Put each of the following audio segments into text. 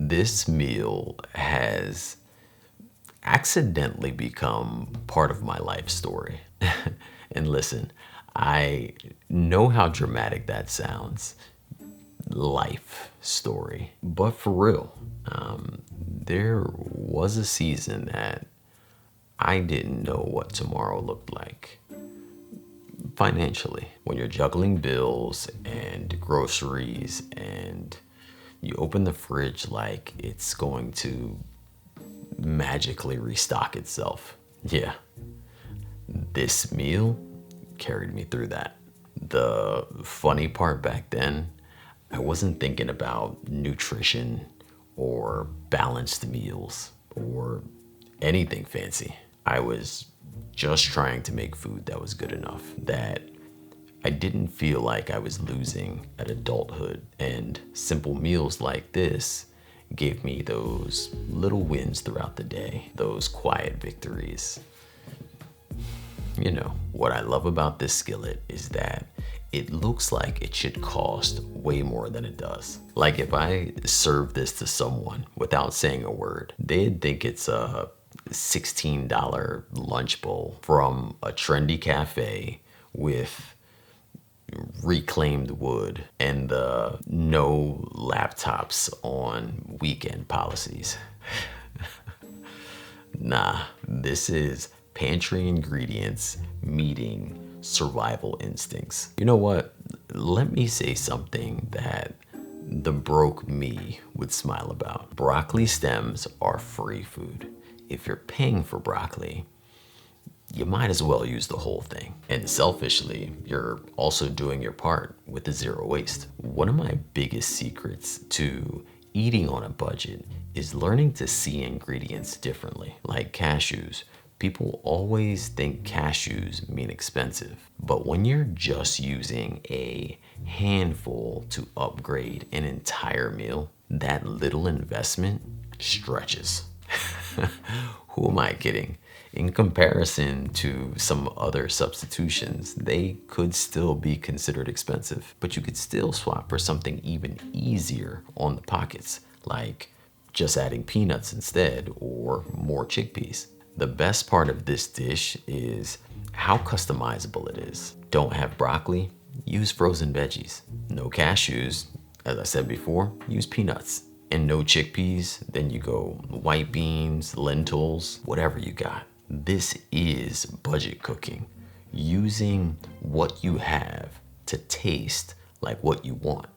This meal has accidentally become part of my life story. And listen, I know how dramatic that sounds. Life story. But for real, there was a season that I didn't know what tomorrow looked like financially. When you're juggling bills and groceries and you open the fridge like it's going to magically restock itself. Yeah, this meal carried me through that. The funny part back then, I wasn't thinking about nutrition or balanced meals or anything fancy. I was just trying to make food that was good enough that I didn't feel like I was losing at adulthood. And simple meals like this gave me those little wins throughout the day, those quiet victories. You know, what I love about this skillet is that it looks like it should cost way more than it does. Like if I serve this to someone without saying a word, they'd think it's a $16 lunch bowl from a trendy cafe with reclaimed wood and the no laptops on weekend policies. Nah, this is pantry ingredients meeting survival instincts. You know what? Let me say something that the broke me would smile about. Broccoli stems are free food. If you're paying for broccoli, you might as well use the whole thing. And selfishly, you're also doing your part with the zero waste. One of my biggest secrets to eating on a budget is learning to see ingredients differently. Like cashews. People always think cashews mean expensive, but when you're just using a handful to upgrade an entire meal, that little investment stretches. Who am I kidding? In comparison to some other substitutions, they could still be considered expensive, but you could still swap for something even easier on the pockets, like just adding peanuts instead or more chickpeas. The best part of this dish is how customizable it is. Don't have broccoli? Use frozen veggies. No cashews? As I said before, use peanuts. And no chickpeas? Then you go white beans, lentils, whatever you got. This is budget cooking, using what you have to taste like what you want.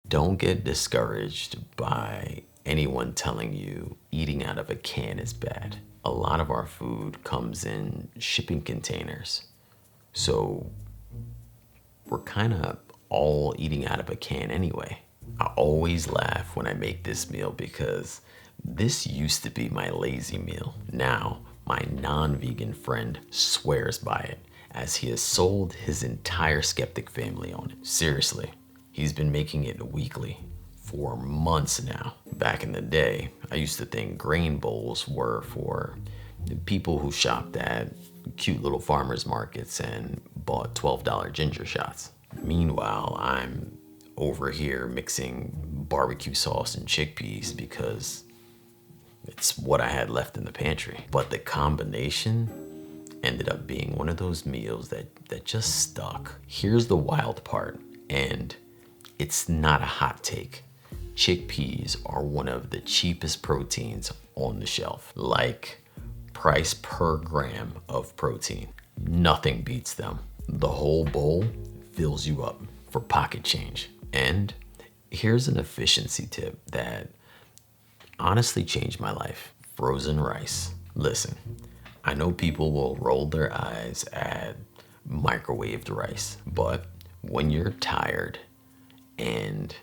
Don't get discouraged by anyone telling you eating out of a can is bad. A lot of our food comes in shipping containers. So we're kind of all eating out of a can anyway. I always laugh when I make this meal because this used to be my lazy meal. Now, my non-vegan friend swears by it as he has sold his entire skeptic family on it. Seriously, he's been making it weekly for months now. Back in the day, I used to think grain bowls were for people who shopped at cute little farmers markets and bought $12 ginger shots. Meanwhile, I'm over here mixing barbecue sauce and chickpeas because it's what I had left in the pantry. But the combination ended up being one of those meals that just stuck. Here's the wild part, and it's not a hot take. Chickpeas are one of the cheapest proteins on the shelf. Like, price per gram of protein. Nothing beats them. The whole bowl fills you up for pocket change. And here's an efficiency tip that honestly changed my life. Frozen rice. Listen, I know people will roll their eyes at microwaved rice, but when you're tired and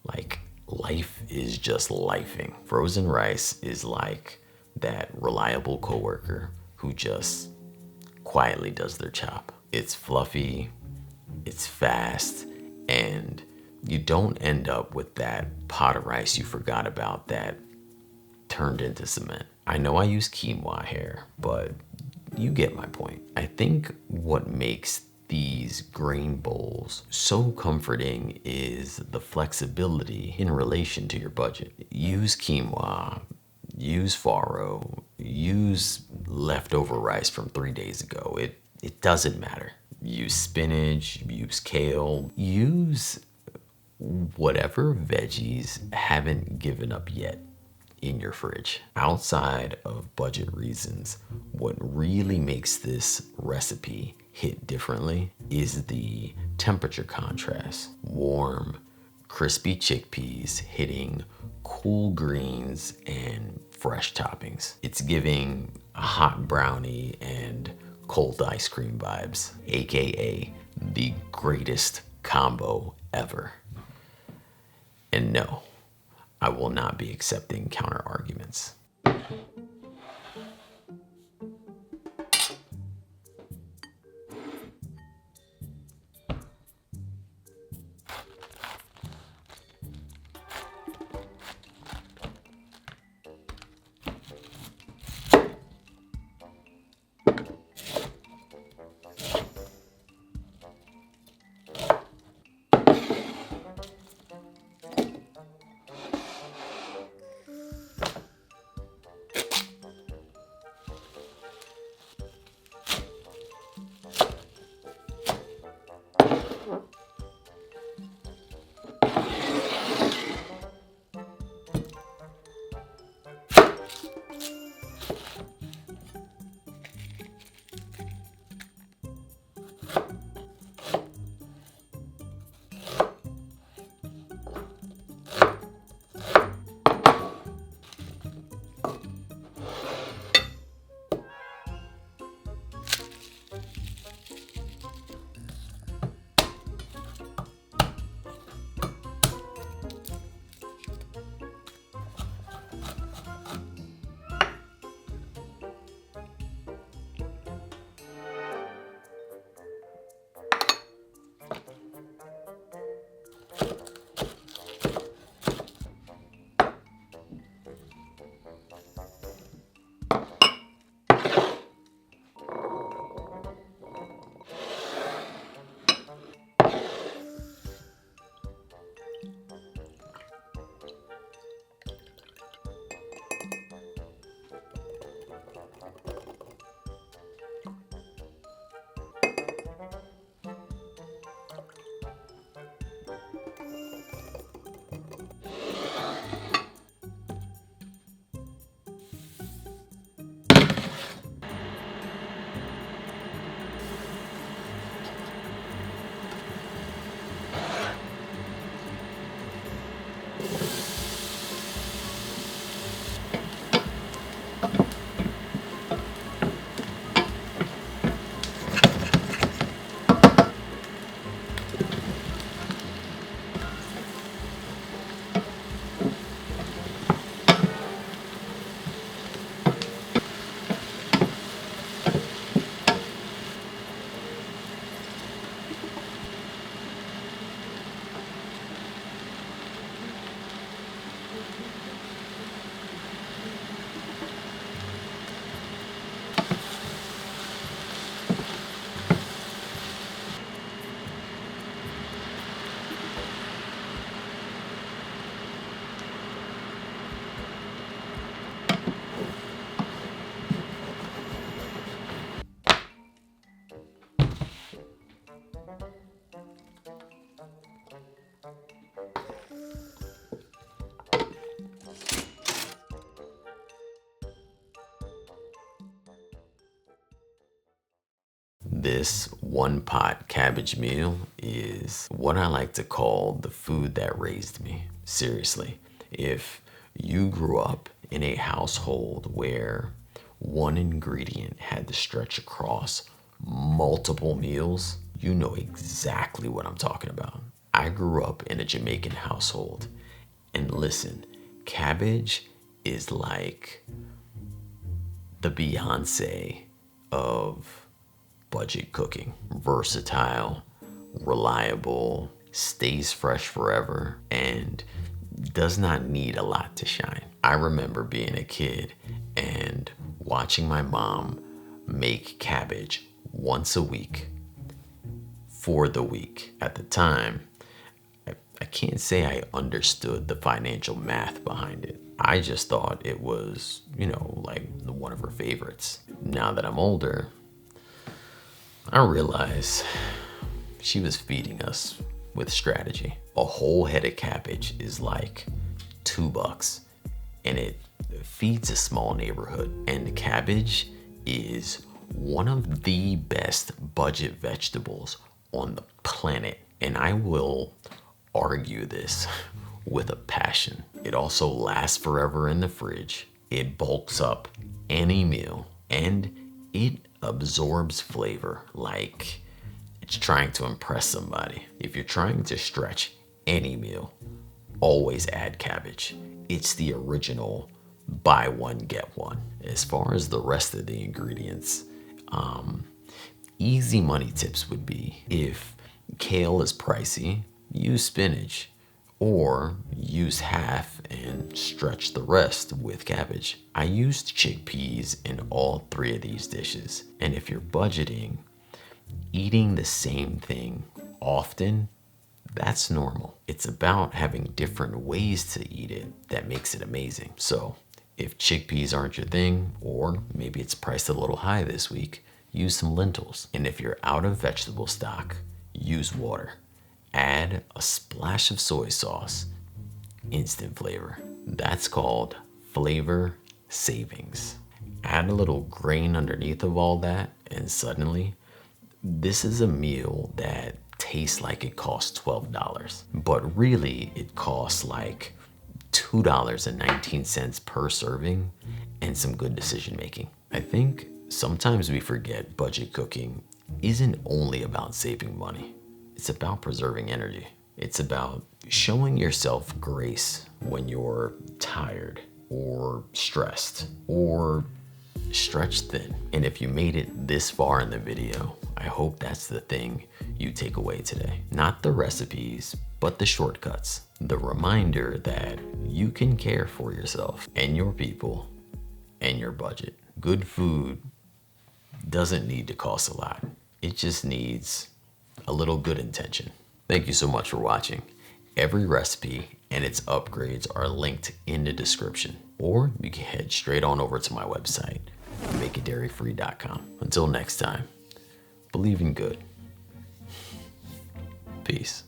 like life is just lifing, frozen rice is like that reliable coworker who just quietly does their job. It's fluffy, it's fast, and you don't end up with that pot of rice you forgot about that turned into cement. I know I use quinoa here, but you get my point. I think what makes these grain bowls so comforting is the flexibility in relation to your budget. Use quinoa, use farro, use leftover rice from 3 days ago. It doesn't matter. Use spinach, use kale, use whatever veggies haven't given up yet in your fridge. Outside of budget reasons, what really makes this recipe hit differently is the temperature contrast. Warm, crispy chickpeas hitting cool greens and fresh toppings. It's giving a hot brownie and cold ice cream vibes, aka the greatest combo ever. And no, I will not be accepting counter arguments. this one pot cabbage meal is what I like to call the food that raised me. Seriously, if you grew up in a household where one ingredient had to stretch across multiple meals, you know exactly what I'm talking about. I grew up in a Jamaican household, and listen, cabbage is like the Beyonce of budget cooking. Versatile, reliable, stays fresh forever, and does not need a lot to shine. I remember being a kid and watching my mom make cabbage once a week for the week. At the time, I can't say I understood the financial math behind it. I just thought it was, like one of her favorites. Now that I'm older, I realize she was feeding us with strategy. A whole head of cabbage is like $2, and it feeds a small neighborhood. And cabbage is one of the best budget vegetables on the planet. And I will argue this with a passion. It also lasts forever in the fridge. It bulks up any meal, and it absorbs flavor like it's trying to impress somebody. If you're trying to stretch any meal, always add cabbage. It's the original buy one, get one. As far as the rest of the ingredients, easy money tips would be, if kale is pricey, use spinach, or use half and stretch the rest with cabbage. I used chickpeas in all 3 of these dishes. And if you're budgeting, eating the same thing often, that's normal. It's about having different ways to eat it that makes it amazing. So if chickpeas aren't your thing, or maybe it's priced a little high this week, use some lentils. And if you're out of vegetable stock, use water. Add a splash of soy sauce. Instant flavor. That's called flavor savings. Add a little grain underneath of all that, and suddenly, this is a meal that tastes like it costs $12, but really it costs like $2.19 per serving, and some good decision making. I think sometimes we forget budget cooking isn't only about saving money. It's about preserving energy. It's about showing yourself grace when you're tired or stressed or stretched thin. And if you made it this far in the video, I hope that's the thing you take away today. Not the recipes, but the shortcuts. The reminder that you can care for yourself and your people and your budget. Good food doesn't need to cost a lot. It just needs a little good intention. Thank you so much for watching. Every recipe and its upgrades are linked in the description, or you can head straight on over to my website, makeitdairyfree.com. Until next time, believe in good. Peace.